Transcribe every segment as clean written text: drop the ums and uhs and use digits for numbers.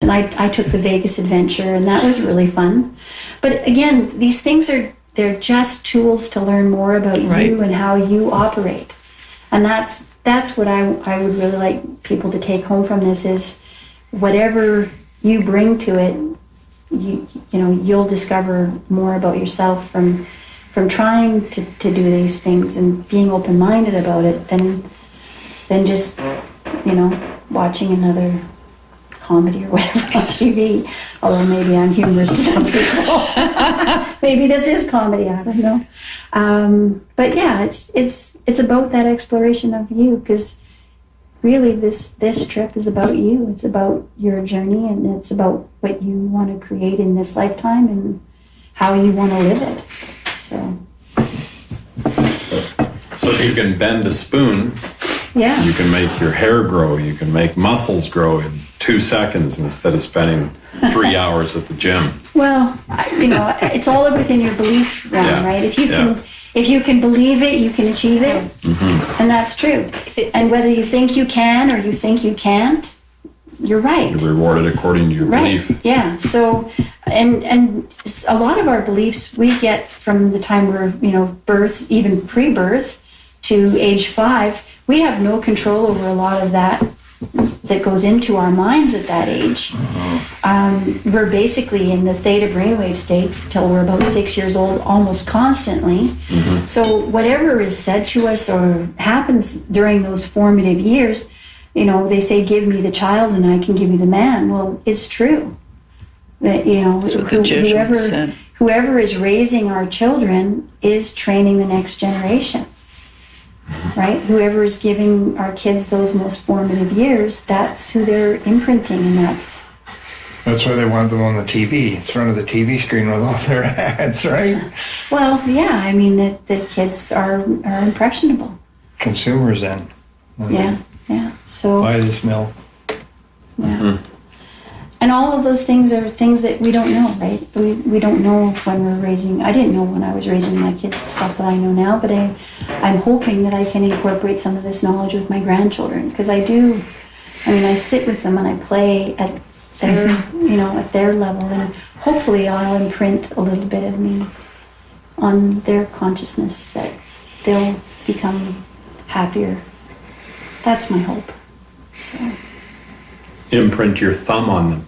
And I took the Vegas adventure, and that was really fun. But again, these things they're just tools to learn more about you and how you operate. And that's what I would really like people to take home from this is whatever you bring to it, you'll discover more about yourself from trying to do these things and being open-minded about it than just, watching another comedy or whatever on TV. Although maybe I'm humorous to some people. Maybe this is comedy, I don't know. But yeah, it's about that exploration of you, because really this trip is about you. It's about your journey, and it's about what you want to create in this lifetime and how you want to live it. So if you can bend a spoon, you can make your hair grow, you can make muscles grow in 2 seconds instead of spending 3 hours at the gym. Well, it's all within your belief realm, right? If you can believe it, you can achieve it, and that's true. And whether you think you can or you think you can't, you're right. You're rewarded according to your belief. Yeah. So, and it's a lot of our beliefs we get from the time we're birth, even pre-birth, to age 5. We have no control over a lot of that goes into our minds at that age. We're basically in the theta brainwave state till we're about 6 years old, almost constantly. So whatever is said to us or happens during those formative years, they say, give me the child and I can give you the man. Well, it's true. That, whoever is raising our children is training the next generation. Right? Whoever is giving our kids those most formative years, that's who they're imprinting, and that's why they want them on the TV, in front of the TV screen with all their ads, right? Well, yeah, I mean, the kids are impressionable. Consumers then. Yeah. So buy this milk. Yeah. And all of those things are things that we don't know, right? We don't know when we're raising. I didn't know when I was raising my kids the stuff that I know now, but I'm hoping that I can incorporate some of this knowledge with my grandchildren, because I do. I mean, I sit with them and I play at their, at their level, and hopefully I'll imprint a little bit of me on their consciousness, that they'll become happier. That's my hope. So. Imprint your thumb on them.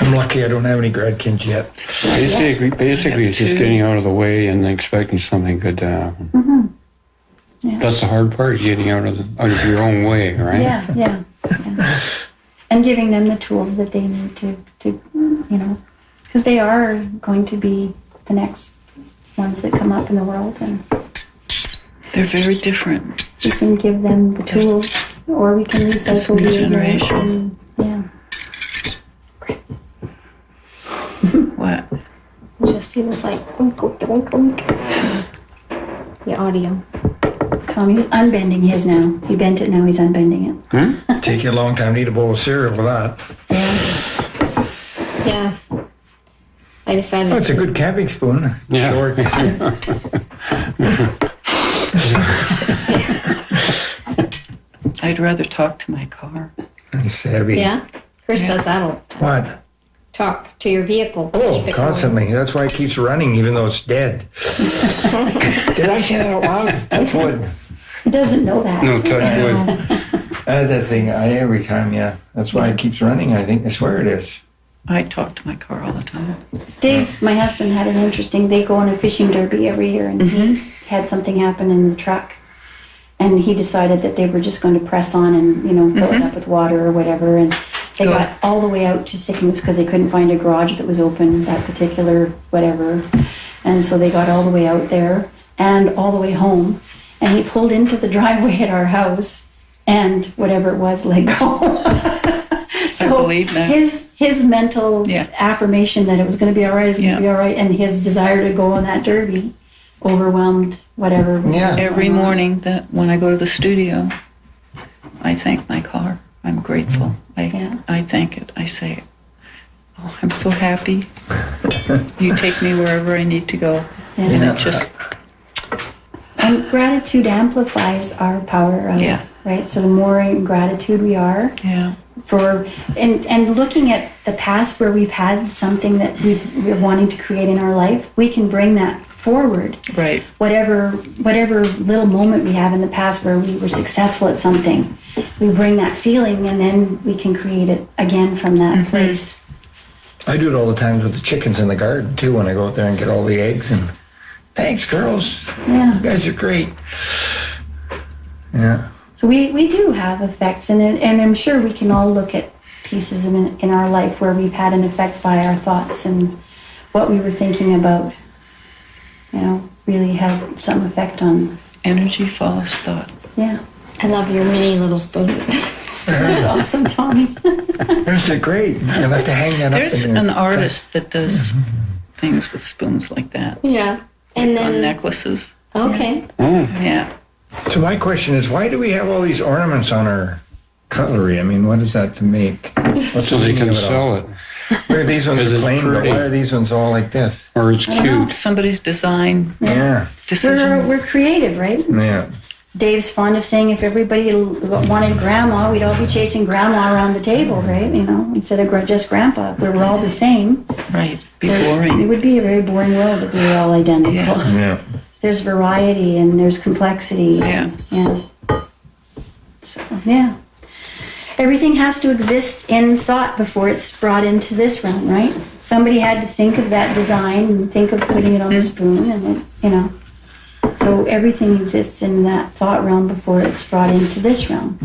I'm lucky I don't have any grandkids yet. Basically, it's just getting out of the way and expecting something good to happen. Yeah. That's the hard part, getting out of your own way, right? Yeah. And giving them the tools that they need to because they are going to be the next ones that come up in the world, and they're very different. We can give them the tools, or we can recycle the generation. What? He was like, the audio. Tommy's unbending his now. He bent it, now he's unbending it. Take you a long time to eat a bowl of cereal with that. Yeah. I decided. Oh, it's a good camping spoon. Yeah. Short. I'd rather talk to my car. It's heavy. Yeah? Chris does that all the time. What? Talk to your vehicle. Oh, Keep it constantly. going. That's why it keeps running even though it's dead. Did I say that out loud? Touch wood. He doesn't know that. No, touch wood. I had that thing every time, yeah. That's why it keeps running, I think. I swear it is. I talk to my car all the time. Dave, my husband, had an interesting, they go on a fishing derby every year, and he had something happen in the truck. And he decided that they were just going to press on and, fill it up with water or whatever. And they got all the way out to Sickmoose because they couldn't find a garage that was open that particular whatever. And so they got all the way out there and all the way home. And he pulled into the driveway at our house, and whatever it was let go. So I believe that. His mental affirmation that it was going to be all right, and his desire to go on that derby overwhelmed whatever was going on. Every morning that when I go to the studio, I thank my car. I'm grateful. I thank it. I say, oh, I'm so happy. You take me wherever I need to go. And it just... And gratitude amplifies our power of, right? So the more in gratitude we are, and looking at the past where we've had something that we're wanting to create in our life, we can bring that forward. Right. Whatever little moment we have in the past where we were successful at something, we bring that feeling and then we can create it again from that place. I do it all the time with the chickens in the garden too. When I go out there and get all the eggs, and thanks, girls. Yeah. You guys are great. Yeah. So we do have effects, and I'm sure we can all look at pieces in our life where we've had an effect by our thoughts and what we were thinking about, really had some effect on. Energy follows thought. Yeah. I love your mini little spoon. That's awesome, Tommy. Those are great. You have to hang that There's up in your an artist that does things with spoons like that. Yeah. And On then, necklaces. okay. Yeah. So my question is, why do we have all these ornaments on our cutlery? I mean, what is that to make? What's So the they meaning can of it all? sell it, Where are these ones Because are it's plain, but pretty. why are these ones all like this? or it's cute. Somebody's design Yeah. decision. We're creative, right? Yeah. Dave's fond of saying if everybody wanted grandma, we'd all be chasing grandma around the table, right? Instead of just grandpa. If we were all the same, Right. Be it boring. would be a very boring world if we were all identical. Yeah. Yeah. There's variety and there's complexity. Yeah. Yeah. So, yeah. Everything has to exist in thought before it's brought into this realm, right? Somebody had to think of that design and think of putting it on the spoon and So everything exists in that thought realm before it's brought into this realm.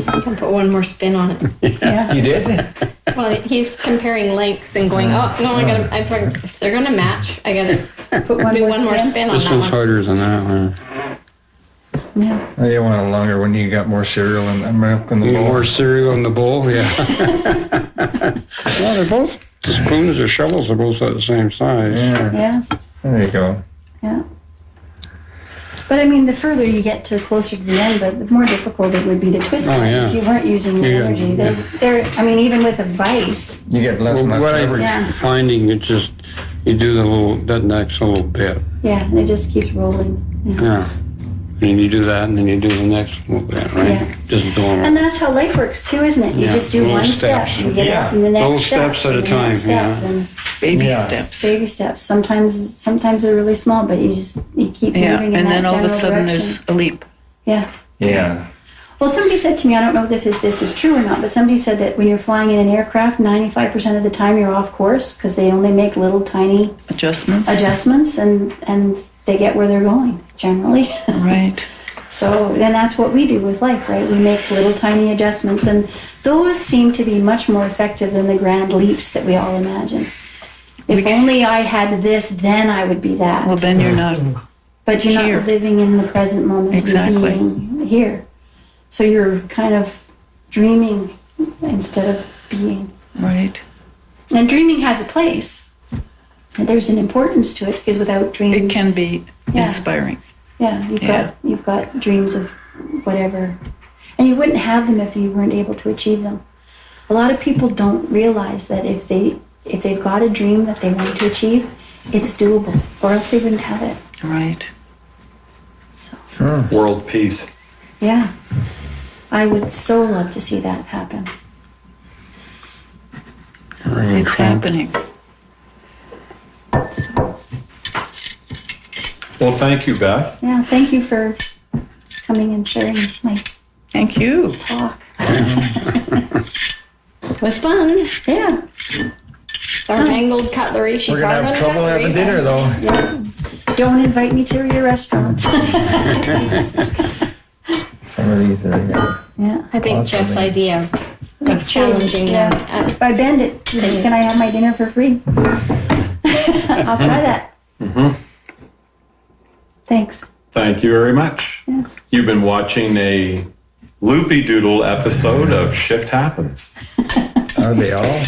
I can put one more spin on it. Yeah. You did? Well, he's comparing lengths and going, oh, no, if they're going to match, I got to Put one do more one more spin. spin on This that one's one. harder than that one. Yeah. Oh, you want a longer one? You got more cereal and milk in the You bowl. need more cereal in the bowl, yeah. Well, they're both, the spoons or shovels are both at the same size. Yeah. Yeah. There you go. Yeah. But I mean, the further you get to closer to the end, the more difficult it would be to twist Oh, them yeah. if you weren't using your Yeah. energy. Even with a vice, You get less and Well, less what I'm leverage. Yeah. finding, it's just, you do that next little bit. yeah, and it just keeps rolling. Yeah. Yeah. And you do that, and then you do the next little bit, right? Yeah. Just doing And it. that's how life works too, isn't it? You Yeah, just do little one steps. step, you get Yeah. up in the next Little step, steps at a and the time, next step, yeah. and Baby Yeah. steps. baby steps. Sometimes they're really small, but you keep Yeah. moving in And that then all of general a sudden direction. there's a leap. Yeah. Yeah. Well, somebody said to me, I don't know if this is true or not, but somebody said that when you're flying in an aircraft, 95% of the time you're off course because they only make little tiny Adjustments. adjustments and they get where they're going generally. Right. So then that's what we do with life, right? We make little tiny adjustments, and those seem to be much more effective than the grand leaps that we all imagine. If only I had this, then I would be that. Well, then you're not. But you're here. not living in the present moment. Exactly. You're being here. So you're kind of dreaming instead of being. Right. And dreaming has a place. And there's an importance to it because without dreams, It can be Yeah. inspiring. Yeah, Yeah. you've got dreams of whatever, and you wouldn't have them if you weren't able to achieve them. A lot of people don't realize that if they've got a dream that they want to achieve, it's doable, or else they wouldn't have it. Right. So World peace. yeah, I would so love to see that happen. It's happening. So, Well, thank you, Beth. yeah, thank you for coming and sharing my Thank you. talk. It was fun. Yeah, Our mangled cutlery. She's We're gonna hard have on trouble cutlery, having but- dinner though. yeah. Don't invite me to your restaurant. Some of these are. Yeah. I think Awesome. Jeff's idea of challenging them. If I bend it, can I have my dinner for free? I'll try that. Thanks. Thank you very much. Yeah. You've been watching a loopy doodle episode of Shift Happens. Are they all?